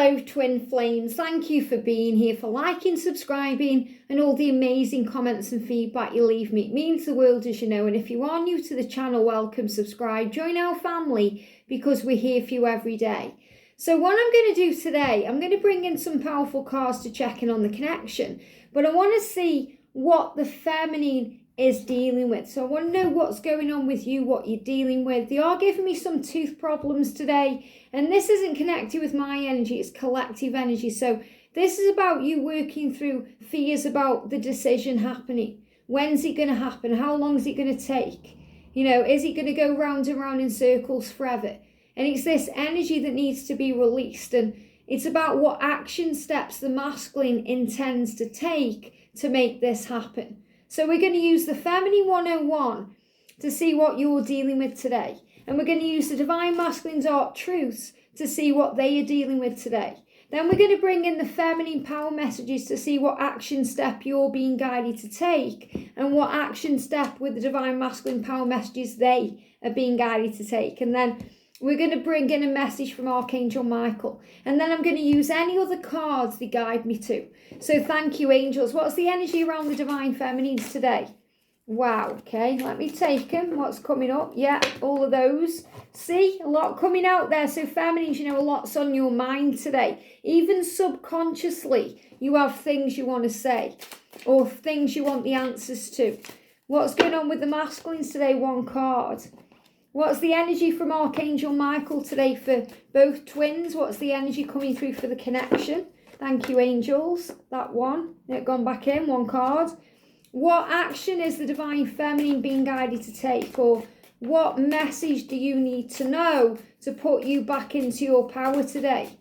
Hello twin flames, thank you for being here, for liking, subscribing and all the amazing comments and feedback you leave me. It means the world, as you know, and if you are new to the channel, welcome, subscribe, join our family because we're here for you every day. So what I'm going to do today, I'm going to bring in some powerful cards to check in on the connection, but I want to see what the feminine is dealing with. So I want to know what's going on with you, what you're dealing with. They are giving me some tooth problems today, and this isn't connected with my energy, it's collective energy. So this is about you working through fears about the decision happening. When's it going to happen? How long is it going to take? You know, is it going to go round and round in circles forever? And it's this energy that needs to be released, and it's about what action steps the masculine intends to take to make this happen. So we're going to use the Feminine 101 to see what you're dealing with today. And we're going to use the Divine Masculine Dark Truths to see what they are dealing with today. Then we're going to bring in the Feminine Power Messages to see what action step you're being guided to take and what action step with the Divine Masculine Power Messages they are being guided to take. And then we're going to bring in a message from Archangel Michael. And then I'm going to use any other cards they guide me to. So thank you, angels. What's the energy around the Divine Feminines today? Wow, okay, let me take them. What's coming up? Yeah, all of those. See, a lot coming out there. So feminines, you know, a lot's on your mind today. Even subconsciously, you have things you want to say or things you want the answers to. What's going on with the masculines today? One card. What's the energy from Archangel Michael today for both twins? What's the energy coming through for the connection? Thank you, angels. That one. It gone back in, one card. What action is the Divine Feminine being guided to take? Or what message do you need to know to put you back into your power today?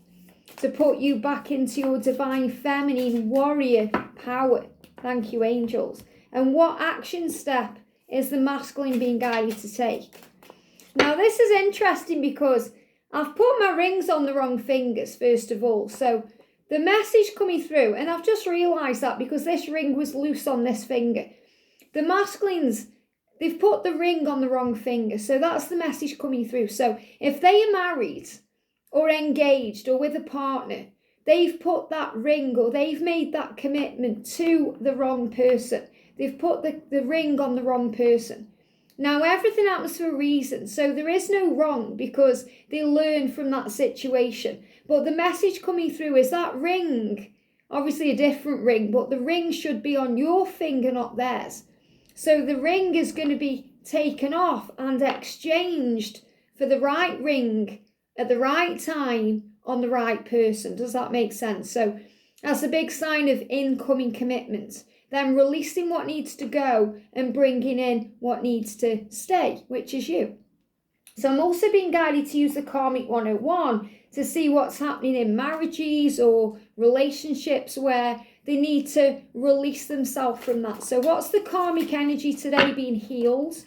To put you back into your Divine Feminine warrior power. Thank you, angels. And what action step is the masculine being guided to take? Now, this is interesting because I've put my rings on the wrong fingers, first of all. So the message coming through, and I've just realised that because this ring was loose on this finger. The masculines, they've put the ring on the wrong finger. So that's the message coming through. So if they are married or engaged or with a partner, they've put that ring or they've made that commitment to the wrong person. They've put the ring on the wrong person. Now, everything happens for a reason, so there is no wrong because they learn from that situation. But the message coming through is that ring, obviously a different ring, but the ring should be on your finger, not theirs. So the ring is going to be taken off and exchanged for the right ring at the right time on the right person. Does that make sense? So that's a big sign of incoming commitment. Then releasing what needs to go and bringing in what needs to stay, which is you. So I'm also being guided to use the Karmic 101 to see what's happening in marriages or relationships where they need to release themselves from that. So what's the karmic energy today being healed?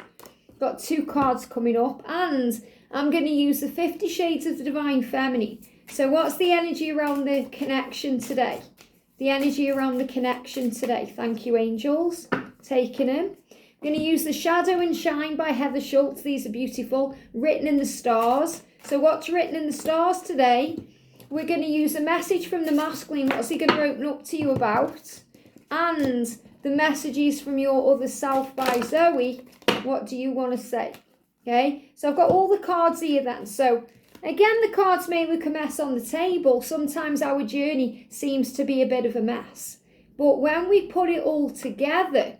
Got two cards coming up, and I'm going to use the 50 Shades of the Divine Feminine. So what's the energy around the connection today? The energy around the connection today. Thank you, angels. Taking them. I'm going to use the Shadow and Shine by Schultz. These are beautiful. Written in the stars. So what's written in the stars today? We're going to use a message from the masculine. What's he going to open up to you about? And the messages from your other self by Zoe. What do you want to say? Okay. So I've got all the cards here then. So again, the cards may look a mess on the table. Sometimes our journey seems to be a bit of a mess. But when we put it all together,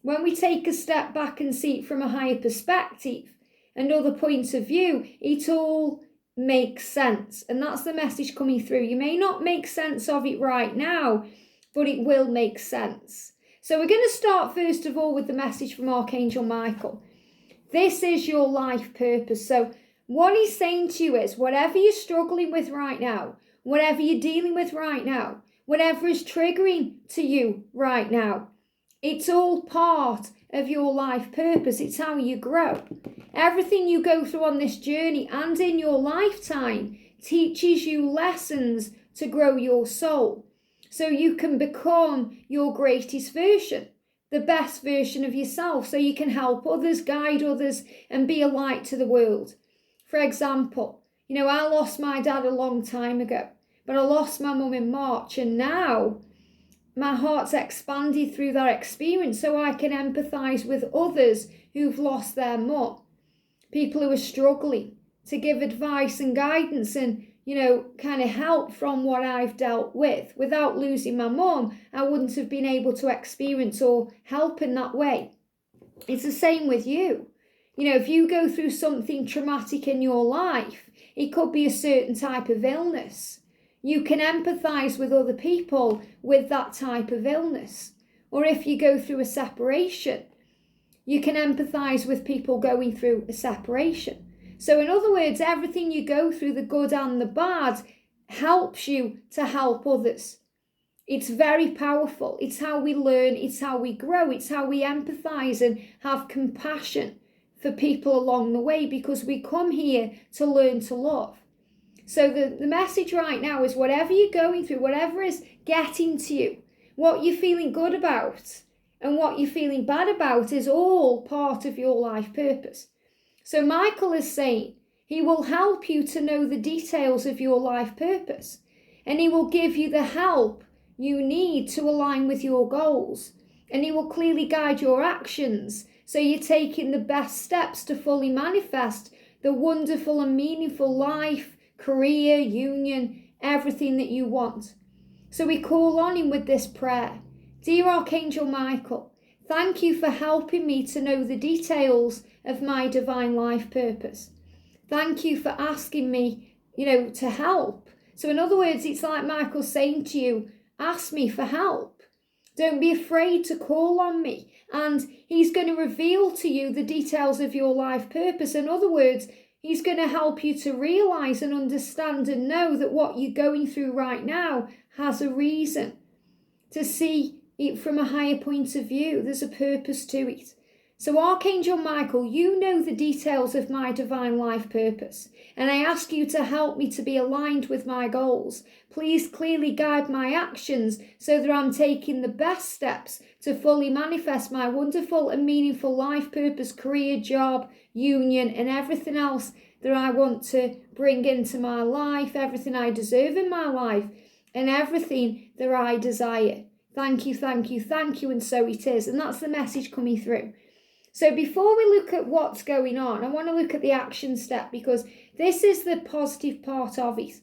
when we take a step back and see it from a higher perspective and other points of view, it all makes sense. And that's the message coming through. You may not make sense of it right now, but it will make sense. So we're going to start first of all with the message from Archangel Michael. This is your life purpose. So what he's saying to you is, whatever you're struggling with right now, whatever you're dealing with right now, whatever is triggering to you right now, it's all part of your life purpose. It's how you grow. Everything you go through on this journey and in your lifetime teaches you lessons to grow your soul, so you can become your greatest version, the best version of yourself, so you can help others, guide others, and be a light to the world. For example, I lost my dad a long time ago, but I lost my mum in March, and now my heart's expanded through that experience so I can empathise with others who've lost their mum, people who are struggling, to give advice and guidance and, kind of help from what I've dealt with. Without losing my mum, I wouldn't have been able to experience or help in that way. It's the same with you. If you go through something traumatic in your life, it could be a certain type of illness. You can empathise with other people with that type of illness. Or if you go through a separation, you can empathise with people going through a separation. So in other words, everything you go through, the good and the bad, helps you to help others. It's very powerful. It's how we learn. It's how we grow. It's how we empathise and have compassion for people along the way, because we come here to learn to love. So the message right now is, whatever you're going through, whatever is getting to you, what you're feeling good about and what you're feeling bad about, is all part of your life purpose. So Michael is saying he will help you to know the details of your life purpose, and he will give you the help you need to align with your goals, and he will clearly guide your actions so you're taking the best steps to fully manifest the wonderful and meaningful life, career, union, everything that you want. So we call on him with this prayer. Dear Archangel Michael, thank you for helping me to know the details of my divine life purpose. Thank you for asking me, to help. So in other words, it's like Michael saying to you, ask me for help. Don't be afraid to call on me. And he's going to reveal to you the details of your life purpose. In other words, he's going to help you to realise and understand and know that what you're going through right now has a reason. To see it from a higher point of view. There's a purpose to it. So Archangel Michael, you know the details of my divine life purpose, and I ask you to help me to be aligned with my goals. Please clearly guide my actions so that I'm taking the best steps to fully manifest my wonderful and meaningful life purpose, career, job, union, and everything else that I want to bring into my life, everything I deserve in my life, and everything that I desire. Thank you, thank you, thank you, and so it is. And that's the message coming through. So before we look at what's going on, I want to look at the action step, because this is the positive part of it.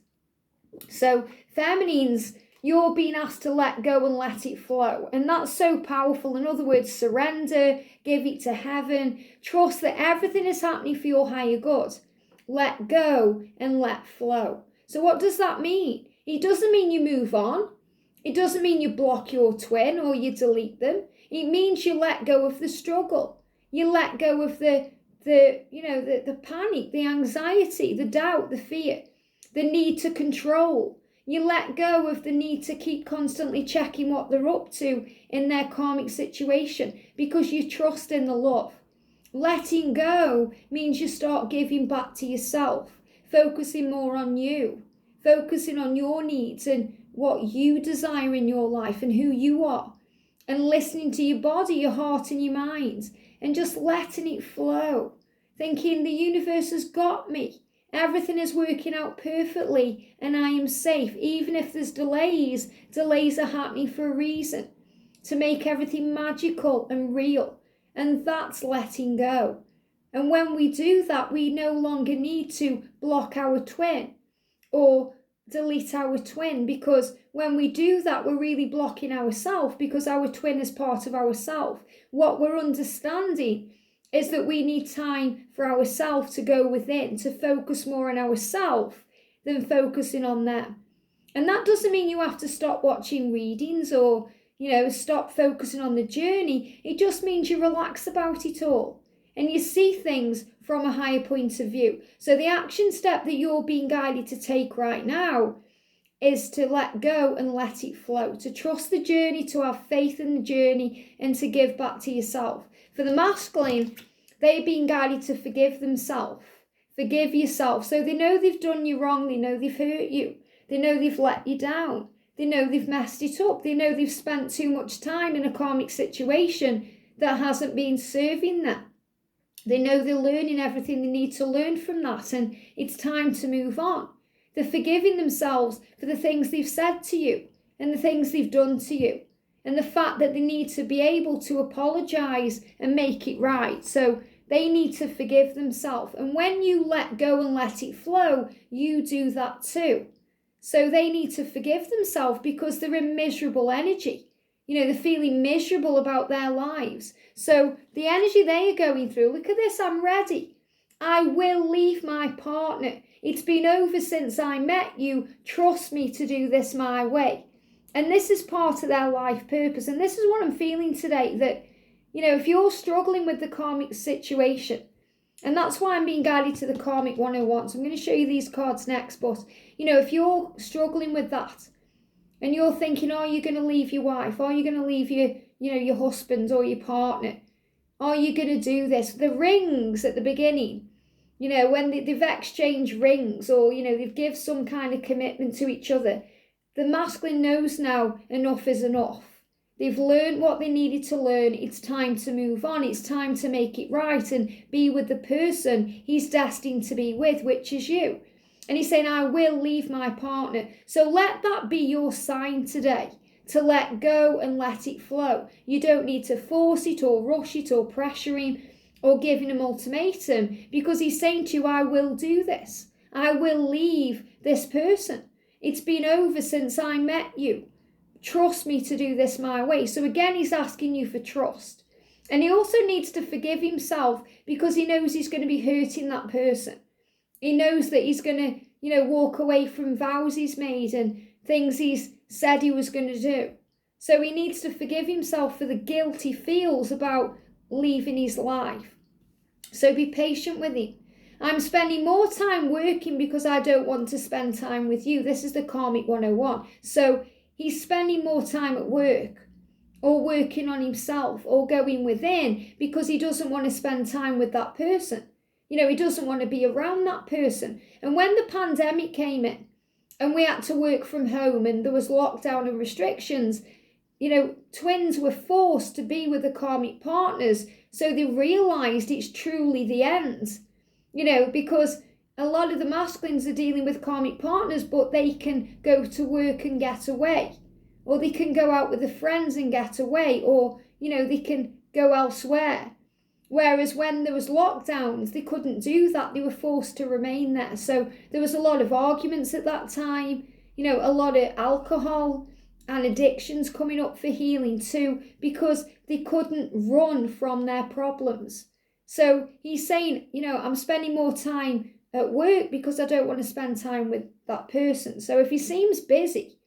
So feminines, you're being asked to let go and let it flow. And that's so powerful. In other words, surrender, give it to heaven, trust that everything is happening for your higher good. Let go and let flow. So what does that mean? It doesn't mean you move on. It doesn't mean you block your twin or you delete them. It means you let go of the struggle. You let go of the panic, the anxiety, the doubt, the fear, the need to control. You let go of the need to keep constantly checking what they're up to in their karmic situation, because you trust in the love. Letting go means you start giving back to yourself, focusing more on you, focusing on your needs and what you desire in your life and who you are, and listening to your body, your heart and your mind, and just letting it flow, thinking the universe has got me. Everything is working out perfectly and I am safe. Even if there's delays are happening for a reason, to make everything magical and real. And that's letting go. And when we do that, we no longer need to block our twin or delete our twin, because when we do that, we're really blocking ourselves, because our twin is part of ourselves. What we're understanding is that we need time for ourselves to go within, to focus more on ourselves than focusing on them. And that doesn't mean you have to stop watching readings or, stop focusing on the journey. It just means you relax about it all and you see things from a higher point of view. So the action step that you're being guided to take right now is to let go and let it flow, to trust the journey, to have faith in the journey, and to give back to yourself. For the masculine, they're being guided to forgive themselves, forgive yourself. So they know they've done you wrong, they know they've hurt you, they know they've let you down, they know they've messed it up, they know they've spent too much time in a karmic situation that hasn't been serving them. They know they're learning everything they need to learn from that, and it's time to move on. They're forgiving themselves for the things they've said to you and the things they've done to you, and the fact that they need to be able to apologise and make it right. So they need to forgive themselves. And when you let go and let it flow, you do that too. So they need to forgive themselves because they're in miserable energy. They're feeling miserable about their lives. So the energy they are going through, look at this, I'm ready. I will leave my partner. It's been over since I met you. Trust me to do this my way. And this is part of their life purpose. And this is what I'm feeling today, that, if you're struggling with the karmic situation, and that's why I'm being guided to the Karmic 101. So I'm going to show you these cards next. But, if you're struggling with that and you're thinking, are you going to leave your wife? Are you going to leave your husband or your partner? Are you going to do this? The rings at the beginning, when they've exchanged rings or, they've given some kind of commitment to each other, the masculine knows now enough is enough. They've learned what they needed to learn. It's time to move on. It's time to make it right and be with the person he's destined to be with, which is you. And he's saying, I will leave my partner. So let that be your sign today, to let go and let it flow. You don't need to force it or rush it or pressure him or give him an ultimatum, because he's saying to you, I will do this. I will leave this person. It's been over since I met you. Trust me to do this my way. So again, he's asking you for trust. And he also needs to forgive himself because he knows he's going to be hurting that person. He knows that he's going to, walk away from vows he's made and things he's said he was going to do. So he needs to forgive himself for the guilt he feels about leaving his life. So be patient with him. I'm spending more time working because I don't want to spend time with you. This is the Karmic 101. So he's spending more time at work or working on himself or going within because he doesn't want to spend time with that person. He doesn't want to be around that person. And when the pandemic came in and we had to work from home and there was lockdown and restrictions, twins were forced to be with the karmic partners. So they realised it's truly the end, because a lot of the masculines are dealing with karmic partners, but they can go to work and get away, or they can go out with their friends and get away, or, they can go elsewhere. Whereas when there was lockdowns, they couldn't do that. They were forced to remain there. So there was a lot of arguments at that time, a lot of alcohol and addictions coming up for healing too, because they couldn't run from their problems. So he's saying, I'm spending more time at work because I don't want to spend time with that person. So if he seems busy,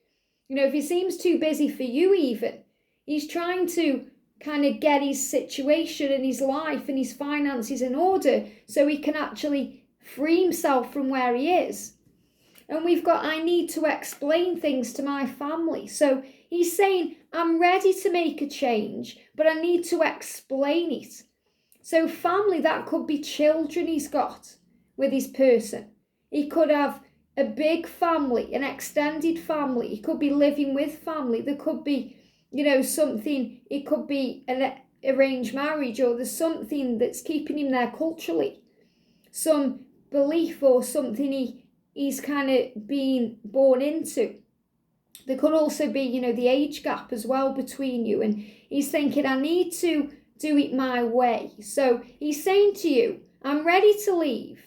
if he seems too busy for you even, he's trying to kind of get his situation and his life and his finances in order so he can actually free himself from where he is. And we've got, I need to explain things to my family. So he's saying, I'm ready to make a change, but I need to explain it. So family, that could be children he's got with his person. He could have a big family, an extended family. He could be living with family. There could be, something, it could be an arranged marriage, or there's something that's keeping him there culturally. Some belief or something he's kind of being born into. There could also be, the age gap as well between you. And he's thinking, I need to do it my way. So he's saying to you, I'm ready to leave.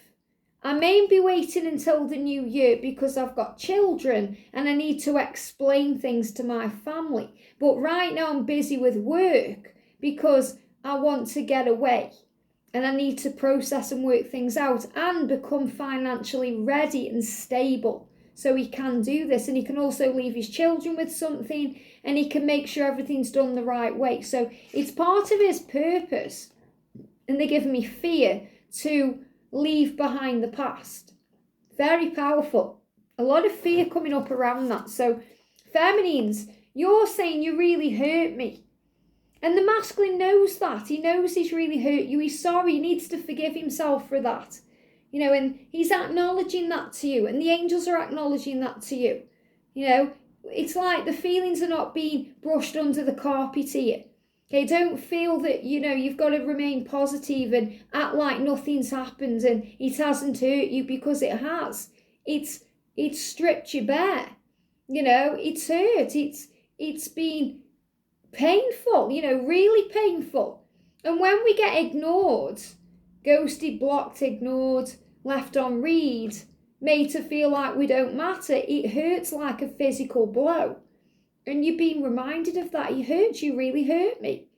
I may be waiting until the new year because I've got children and I need to explain things to my family. But right now I'm busy with work because I want to get away. And I need to process and work things out and become financially ready and stable so he can do this. And he can also leave his children with something, and he can make sure everything's done the right way. So it's part of his purpose, and they're giving me fear, to leave behind the past. Very powerful. A lot of fear coming up around that. So feminines, you're saying you really hurt me. And the masculine knows that. He knows he's really hurt you. He's sorry. He needs to forgive himself for that. And he's acknowledging that to you. And the angels are acknowledging that to you. It's like the feelings are not being brushed under the carpet here. Okay, don't feel that, you've got to remain positive and act like nothing's happened and it hasn't hurt you, because it has. It's It's stripped you bare. It's hurt. It's been painful, really painful. And when we get ignored, ghosted, blocked, ignored, left on read, made to feel like we don't matter, it hurts like a physical blow. And you're being reminded of that. You really hurt me.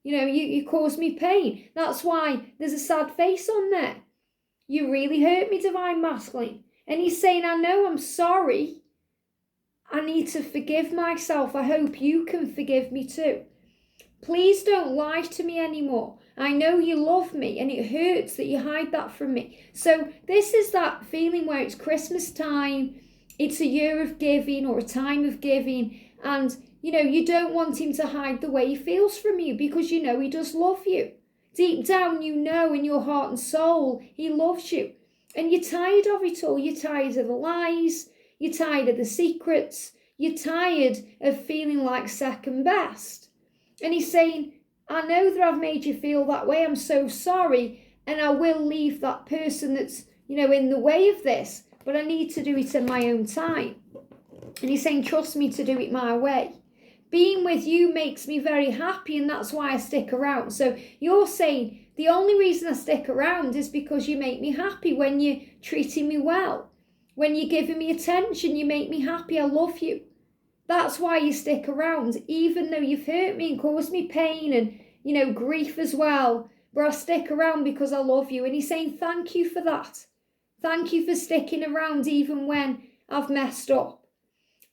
You caused me pain. That's why there's a sad face on there. You really hurt me, Divine Masculine. And he's saying, I know, I'm sorry. I need to forgive myself. I hope you can forgive me too. Please don't lie to me anymore. I know you love me and it hurts that you hide that from me. So this is that feeling where it's Christmas time, it's a year of giving or a time of giving, and you don't want him to hide the way he feels from you because he does love you. Deep down in your heart and soul, he loves you. And you're tired of it all. You're tired of the lies. You're tired of the secrets. You're tired of feeling like second best. And he's saying, I know that I've made you feel that way. I'm so sorry. And I will leave that person that's, in the way of this. But I need to do it in my own time. And he's saying, trust me to do it my way. Being with you makes me very happy, and that's why I stick around. So you're saying the only reason I stick around is because you make me happy when you're treating me well. When you're giving me attention, you make me happy. I love you. That's why you stick around, even though you've hurt me and caused me pain and, grief as well. But I stick around because I love you. And he's saying, thank you for that. Thank you for sticking around even when I've messed up.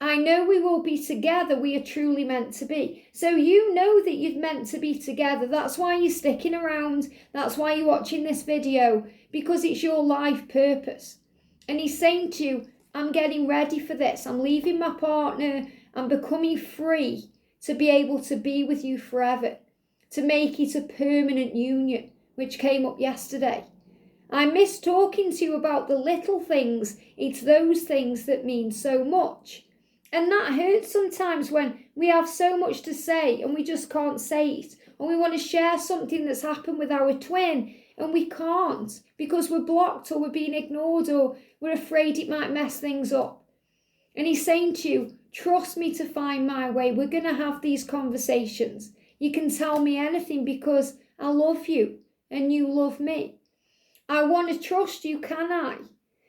I know we will be together. We are truly meant to be. So you know that you're meant to be together. That's why you're sticking around. That's why you're watching this video, because it's your life purpose. And he's saying to you, I'm getting ready for this. I'm leaving my partner. I'm becoming free to be able to be with you forever, to make it a permanent union, which came up yesterday. I miss talking to you about the little things. It's those things that mean so much. And that hurts sometimes when we have so much to say and we just can't say it. Or we want to share something that's happened with our twin and we can't because we're blocked or we're being ignored or we're afraid it might mess things up. And he's saying to you, trust me to find my way. We're going to have these conversations. You can tell me anything because I love you and you love me. I want to trust you, can I?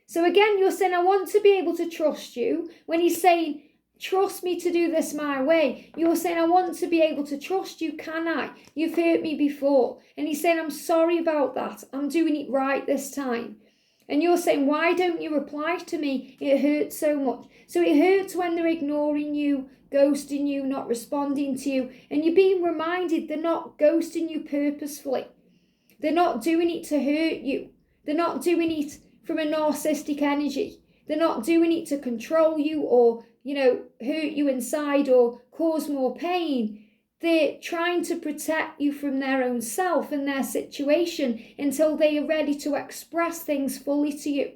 So again, you're saying, I want to be able to trust you. When he's saying, trust me to do this my way, you're saying, I want to be able to trust you, can I? You've hurt me before. And he's saying, I'm sorry about that. I'm doing it right this time. And you're saying, why don't you reply to me? It hurts so much. So it hurts when they're ignoring you, ghosting you, not responding to you. And you're being reminded they're not ghosting you purposefully. They're not doing it to hurt you. They're not doing it from a narcissistic energy. They're not doing it to control you or, hurt you inside or cause more pain. They're trying to protect you from their own self and their situation until they are ready to express things fully to you,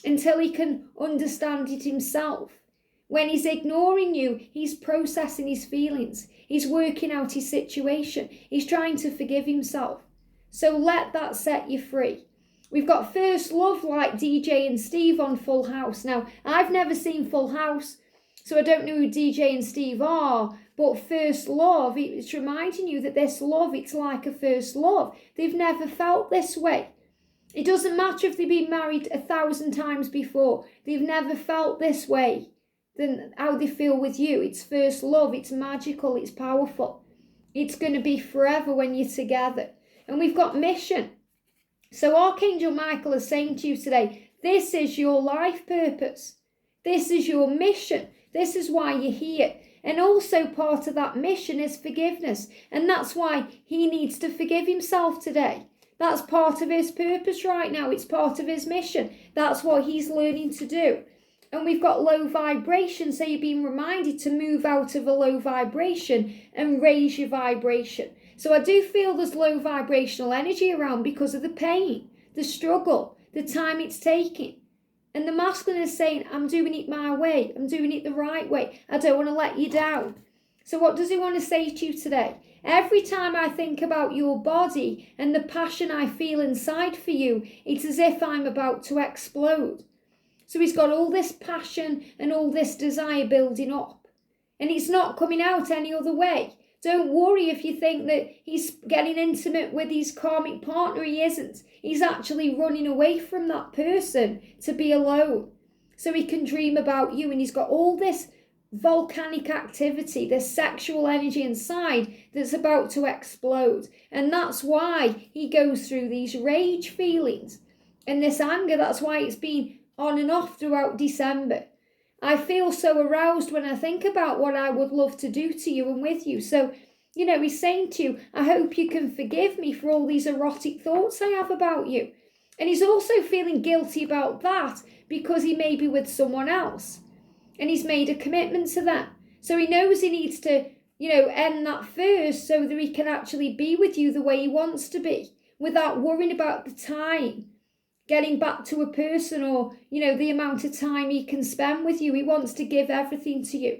until he can understand it himself. When he's ignoring you, he's processing his feelings. He's working out his situation. He's trying to forgive himself. So let that set you free. We've got First Love like DJ and Steve on Full House. Now, I've never seen Full House, so I don't know who DJ and Steve are, but First Love, it's reminding you that this love, it's like a first love. They've never felt this way. It doesn't matter if they've been married 1,000 times before. They've never felt this way than how they feel with you. It's first love. It's magical. It's powerful. It's going to be forever when you're together. And we've got mission. So Archangel Michael is saying to you today, this is your life purpose. This is your mission. This is why you're here. And also part of that mission is forgiveness. And that's why he needs to forgive himself today. That's part of his purpose right now. It's part of his mission. That's what he's learning to do. And we've got low vibration. So you're being reminded to move out of a low vibration and raise your vibration. So I do feel there's low vibrational energy around because of the pain, the struggle, the time it's taking. And the masculine is saying, I'm doing it my way. I'm doing it the right way. I don't want to let you down. So what does he want to say to you today? Every time I think about your body and the passion I feel inside for you, it's as if I'm about to explode. So he's got all this passion and all this desire building up. And it's not coming out any other way. Don't worry if you think that he's getting intimate with his karmic partner. He isn't. He's actually running away from that person to be alone. So he can dream about you. And he's got all this volcanic activity, this sexual energy inside that's about to explode. And that's why he goes through these rage feelings and this anger. That's why it's been on and off throughout December. I feel so aroused when I think about what I would love to do to you and with you. So, he's saying to you, I hope you can forgive me for all these erotic thoughts I have about you. And he's also feeling guilty about that because he may be with someone else. And he's made a commitment to that. So he knows he needs to, end that first so that he can actually be with you the way he wants to be without worrying about the time getting back to a person or, the amount of time he can spend with you. He wants to give everything to you.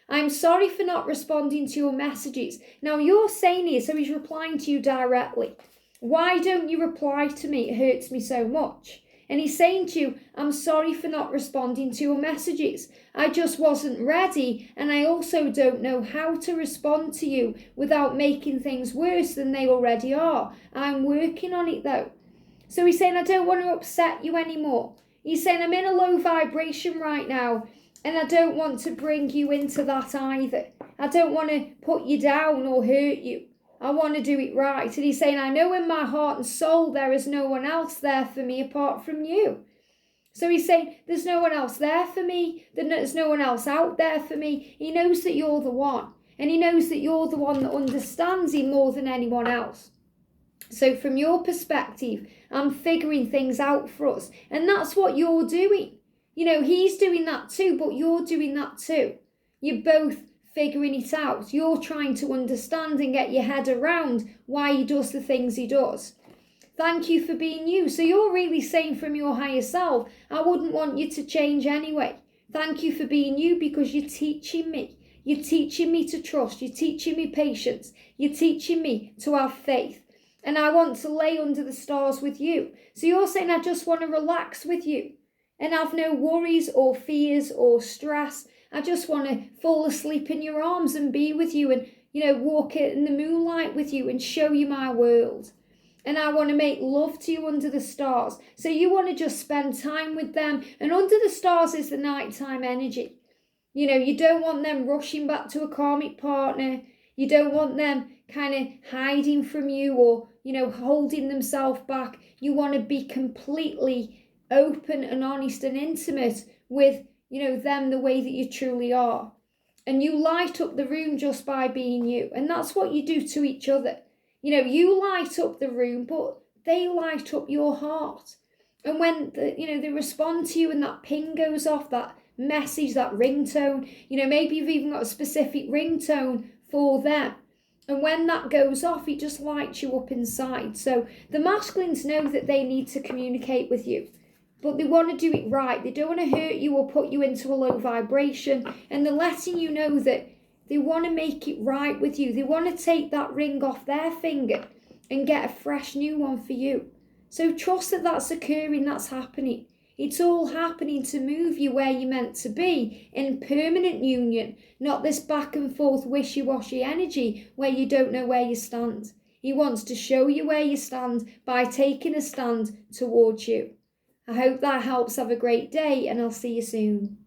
I'm sorry for not responding to your messages. Now you're saying here, so he's replying to you directly. Why don't you reply to me? It hurts me so much. And he's saying to you, I'm sorry for not responding to your messages. I just wasn't ready. And I also don't know how to respond to you without making things worse than they already are. I'm working on it though. So he's saying, I don't want to upset you anymore. He's saying, I'm in a low vibration right now, and I don't want to bring you into that either. I don't want to put you down or hurt you. I want to do it right. And he's saying, I know in my heart and soul there is no one else there for me apart from you. So he's saying, there's no one else there for me. There's no one else out there for me. He knows that you're the one. And he knows that you're the one that understands him more than anyone else. So from your perspective, I'm figuring things out for us. And that's what you're doing. He's doing that too, but you're doing that too. You're both figuring it out. You're trying to understand and get your head around why he does the things he does. Thank you for being you. So you're really saying from your higher self, I wouldn't want you to change anyway. Thank you for being you because you're teaching me. You're teaching me to trust. You're teaching me patience. You're teaching me to have faith. And I want to lay under the stars with you. So you're saying, I just want to relax with you and have no worries or fears or stress. I just want to fall asleep in your arms and be with you and, walk in the moonlight with you and show you my world. And I want to make love to you under the stars. So you want to just spend time with them. And under the stars is the nighttime energy. You don't want them rushing back to a karmic partner. You don't want them kind of hiding from you or, holding themselves back. You want to be completely open and honest and intimate with, them the way that you truly are. And you light up the room just by being you. And that's what you do to each other. You light up the room, but they light up your heart. And when, they respond to you and that ping goes off, that message, that ringtone, maybe you've even got a specific ringtone for them. And when that goes off, it just lights you up inside. So the masculines know that they need to communicate with you, but they want to do it right. They don't want to hurt you or put you into a low vibration. And they're letting you know that they want to make it right with you. They want to take that ring off their finger and get a fresh new one for you. So trust that that's occurring, that's happening. It's all happening to move you where you're meant to be in permanent union, not this back and forth wishy-washy energy where you don't know where you stand. He wants to show you where you stand by taking a stand towards you. I hope that helps. Have a great day and I'll see you soon.